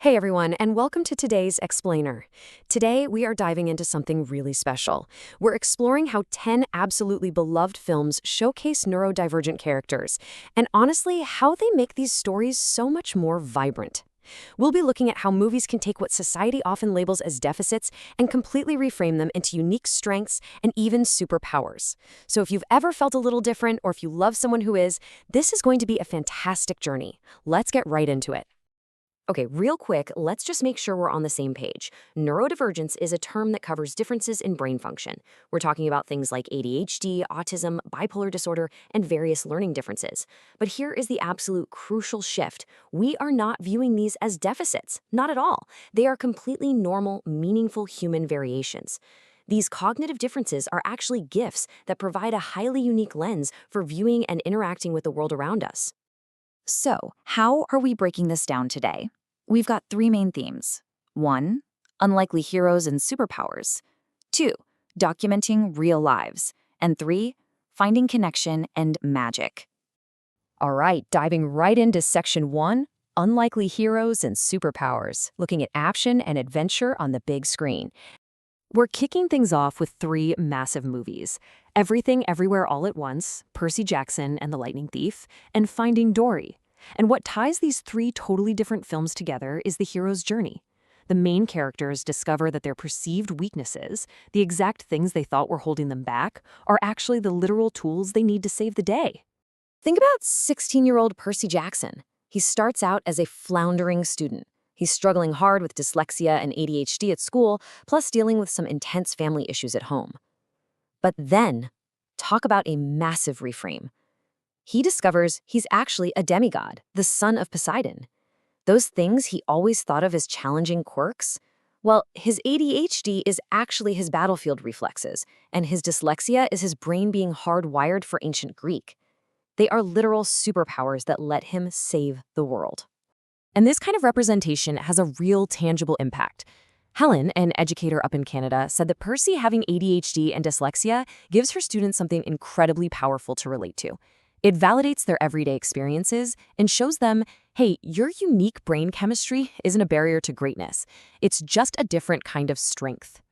Hey everyone, and welcome to today's Explainer. Today, we are diving into something really special. We're exploring how 10 absolutely beloved films showcase neurodivergent characters, and honestly, how they make these stories so much more vibrant. We'll be looking at how movies can take what society often labels as deficits and completely reframe them into unique strengths and even superpowers. So if you've ever felt a little different, or if you love someone who is, this is going to be a fantastic journey. Let's get right into it. Okay, real quick, let's just make sure we're on the same page. Neurodivergence is a term that covers differences in brain function. We're talking about things like ADHD, autism, bipolar disorder, and various learning differences. But here is the absolute crucial shift. We are not viewing these as deficits, not at all. They are completely normal, meaningful human variations. These cognitive differences are actually gifts that provide a highly unique lens for viewing and interacting with the world around us. So, how are we breaking this down today? We've got three main themes. 1. Unlikely heroes and superpowers. 2. Documenting real lives. And 3. Finding connection and magic. All right, diving right into Section 1, Unlikely Heroes and Superpowers, looking at action and adventure on the big screen. We're kicking things off with three massive movies: Everything Everywhere All at Once, Percy Jackson and the Lightning Thief, and Finding Dory. And what ties these three totally different films together is the hero's journey. The main characters discover that their perceived weaknesses, the exact things they thought were holding them back, are actually the literal tools they need to save the day. Think about 16-year-old Percy Jackson. He starts out as a floundering student. He's struggling hard with dyslexia and ADHD at school, plus dealing with some intense family issues at home. But then, talk about a massive reframe. He discovers he's actually a demigod, the son of Poseidon. Those things he always thought of as challenging quirks? Well, his ADHD is actually his battlefield reflexes, and his dyslexia is his brain being hardwired for ancient Greek. They are literal superpowers that let him save the world. And this kind of representation has a real tangible impact. Helen, an educator up in Canada, said that Percy having ADHD and dyslexia gives her students something incredibly powerful to relate to. It validates their everyday experiences and shows them, hey, your unique brain chemistry isn't a barrier to greatness. It's just a different kind of strength.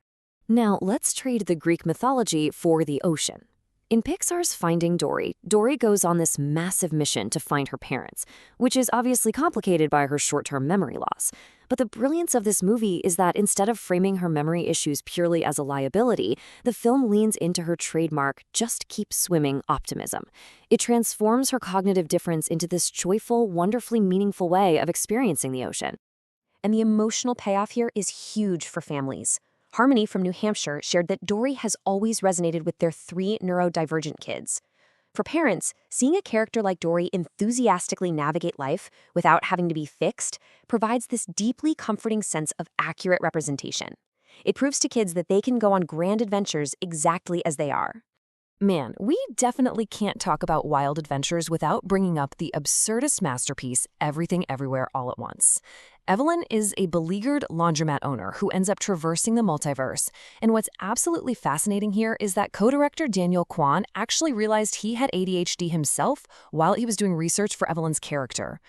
Now, let's trade the Greek mythology for the ocean. In Pixar's Finding Dory, Dory goes on this massive mission to find her parents, which is obviously complicated by her short-term memory loss. But the brilliance of this movie is that instead of framing her memory issues purely as a liability, the film leans into her trademark, just keep swimming optimism. It transforms her cognitive difference into this joyful, wonderfully meaningful way of experiencing the ocean. And the emotional payoff here is huge for families. Harmony from New Hampshire shared that Dory has always resonated with their 3 neurodivergent kids. For parents, seeing a character like Dory enthusiastically navigate life without having to be fixed provides this deeply comforting sense of accurate representation. It proves to kids that they can go on grand adventures exactly as they are. Man, we definitely can't talk about wild adventures without bringing up the absurdist masterpiece, Everything Everywhere All at Once. Evelyn is a beleaguered laundromat owner who ends up traversing the multiverse. And what's absolutely fascinating here is that co-director Daniel Kwan actually realized he had ADHD himself while he was doing research for Evelyn's character.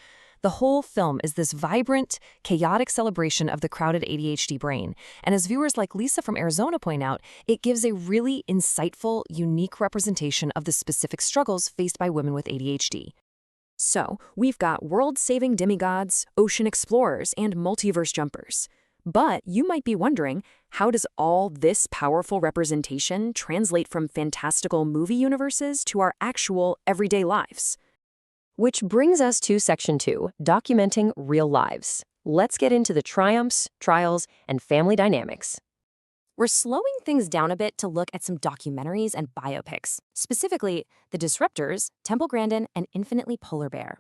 The whole film is this vibrant, chaotic celebration of the crowded ADHD brain. And as viewers like Lisa from Arizona point out, it gives a really insightful, unique representation of the specific struggles faced by women with ADHD. So, we've got world-saving demigods, ocean explorers, and multiverse jumpers. But you might be wondering, how does all this powerful representation translate from fantastical movie universes to our actual everyday lives? Which brings us to Section 2, Documenting Real Lives. Let's get into the triumphs, trials, and family dynamics. We're slowing things down a bit to look at some documentaries and biopics, specifically The Disruptors, Temple Grandin, and Infinitely Polar Bear.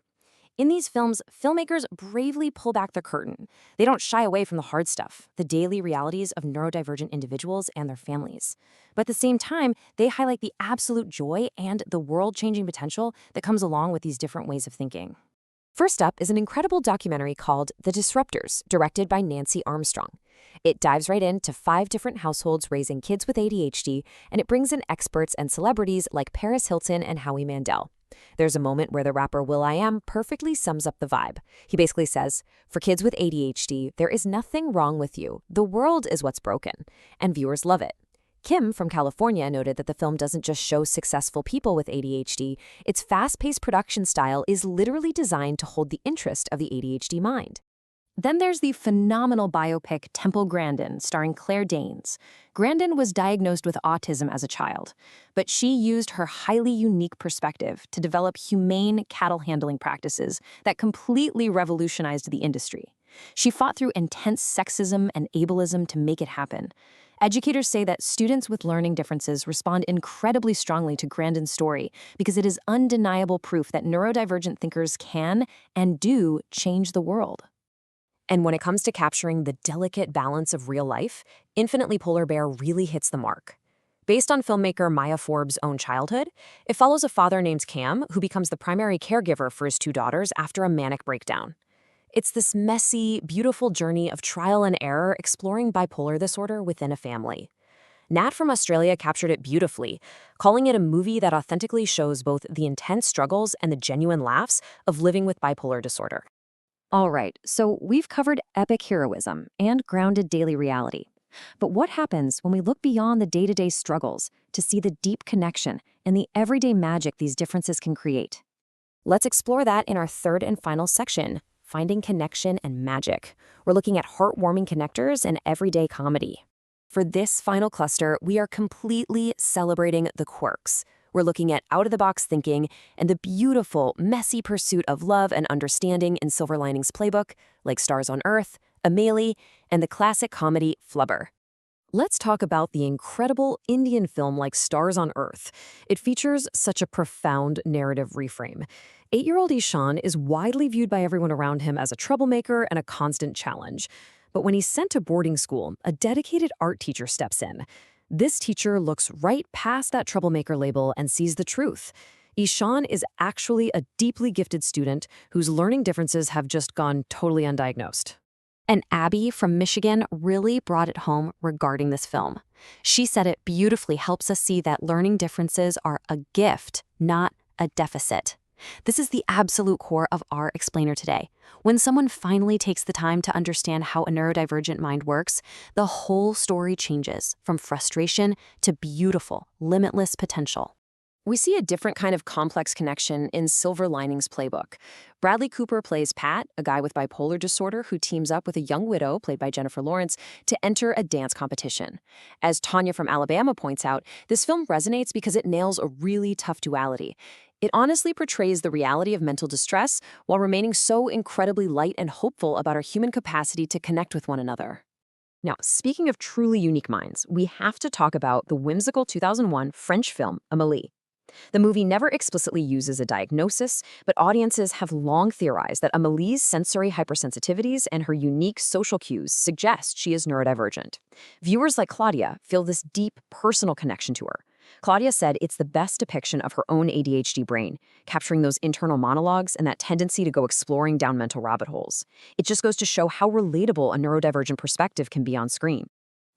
In these films, filmmakers bravely pull back the curtain. They don't shy away from the hard stuff, the daily realities of neurodivergent individuals and their families. But at the same time, they highlight the absolute joy and the world-changing potential that comes along with these different ways of thinking. First up is an incredible documentary called The Disruptors, directed by Nancy Armstrong. It dives right into 5 different households raising kids with ADHD, and it brings in experts and celebrities like Paris Hilton and Howie Mandel. There's a moment where the rapper will.i.am perfectly sums up the vibe. He basically says, "For kids with ADHD, there is nothing wrong with you. The world is what's broken." And viewers love it. Kim from California noted that the film doesn't just show successful people with ADHD, its fast-paced production style is literally designed to hold the interest of the ADHD mind. Then there's the phenomenal biopic Temple Grandin, starring Claire Danes. Grandin was diagnosed with autism as a child, but she used her highly unique perspective to develop humane cattle handling practices that completely revolutionized the industry. She fought through intense sexism and ableism to make it happen. Educators say that students with learning differences respond incredibly strongly to Grandin's story because it is undeniable proof that neurodivergent thinkers can and do change the world. And when it comes to capturing the delicate balance of real life, Infinitely Polar Bear really hits the mark. Based on filmmaker Maya Forbes' own childhood, it follows a father named Cam who becomes the primary caregiver for his 2 daughters after a manic breakdown. It's this messy, beautiful journey of trial and error exploring bipolar disorder within a family. Nat from Australia captured it beautifully, calling it a movie that authentically shows both the intense struggles and the genuine laughs of living with bipolar disorder. All right, so we've covered epic heroism and grounded daily reality. But what happens when we look beyond the day-to-day struggles to see the deep connection and the everyday magic these differences can create? Let's explore that in our third and final section, Finding Connection and Magic. We're looking at heartwarming connectors and everyday comedy. For this final cluster, we are completely celebrating the quirks. We're looking at out-of-the-box thinking and the beautiful, messy pursuit of love and understanding in Silver Linings Playbook, like Stars on Earth, Amelie, and the classic comedy Flubber. Let's talk about the incredible Indian film like Stars on Earth. It features such a profound narrative reframe. 8-year-old Ishan is widely viewed by everyone around him as a troublemaker and a constant challenge. But when he's sent to boarding school, a dedicated art teacher steps in. This teacher looks right past that troublemaker label and sees the truth. Ishan is actually a deeply gifted student whose learning differences have just gone totally undiagnosed. And Abby from Michigan really brought it home regarding this film. She said it beautifully helps us see that learning differences are a gift, not a deficit. This is the absolute core of our explainer today. When someone finally takes the time to understand how a neurodivergent mind works, the whole story changes from frustration to beautiful, limitless potential. We see a different kind of complex connection in Silver Linings Playbook. Bradley Cooper plays Pat, a guy with bipolar disorder who teams up with a young widow, played by Jennifer Lawrence, to enter a dance competition. As Tanya from Alabama points out, this film resonates because it nails a really tough duality. It honestly portrays the reality of mental distress while remaining so incredibly light and hopeful about our human capacity to connect with one another. Now, speaking of truly unique minds, we have to talk about the whimsical 2001 French film, Amélie. The movie never explicitly uses a diagnosis, but audiences have long theorized that Amélie's sensory hypersensitivities and her unique social cues suggest she is neurodivergent. Viewers like Claudia feel this deep, personal connection to her. Claudia said it's the best depiction of her own ADHD brain, capturing those internal monologues and that tendency to go exploring down mental rabbit holes. It just goes to show how relatable a neurodivergent perspective can be on screen.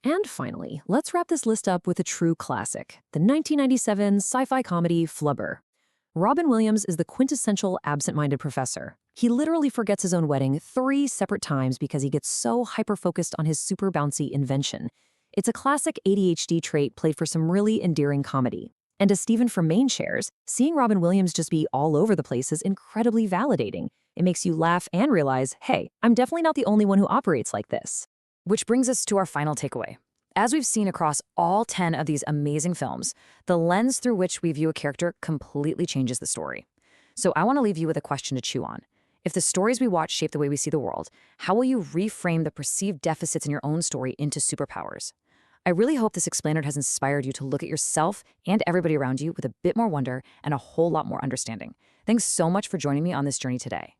And finally, let's wrap this list up with a true classic, the 1997 sci-fi comedy Flubber. Robin Williams is the quintessential absent-minded professor. He literally forgets his own wedding 3 separate times because he gets so hyper-focused on his super bouncy invention. It's a classic ADHD trait played for some really endearing comedy. And as Stephen from Maine shares, seeing Robin Williams just be all over the place is incredibly validating. It makes you laugh and realize, hey, I'm definitely not the only one who operates like this. Which brings us to our final takeaway. As we've seen across all 10 of these amazing films, the lens through which we view a character completely changes the story. So I want to leave you with a question to chew on. If the stories we watch shape the way we see the world, how will you reframe the perceived deficits in your own story into superpowers? I really hope this explainer has inspired you to look at yourself and everybody around you with a bit more wonder and a whole lot more understanding. Thanks so much for joining me on this journey today.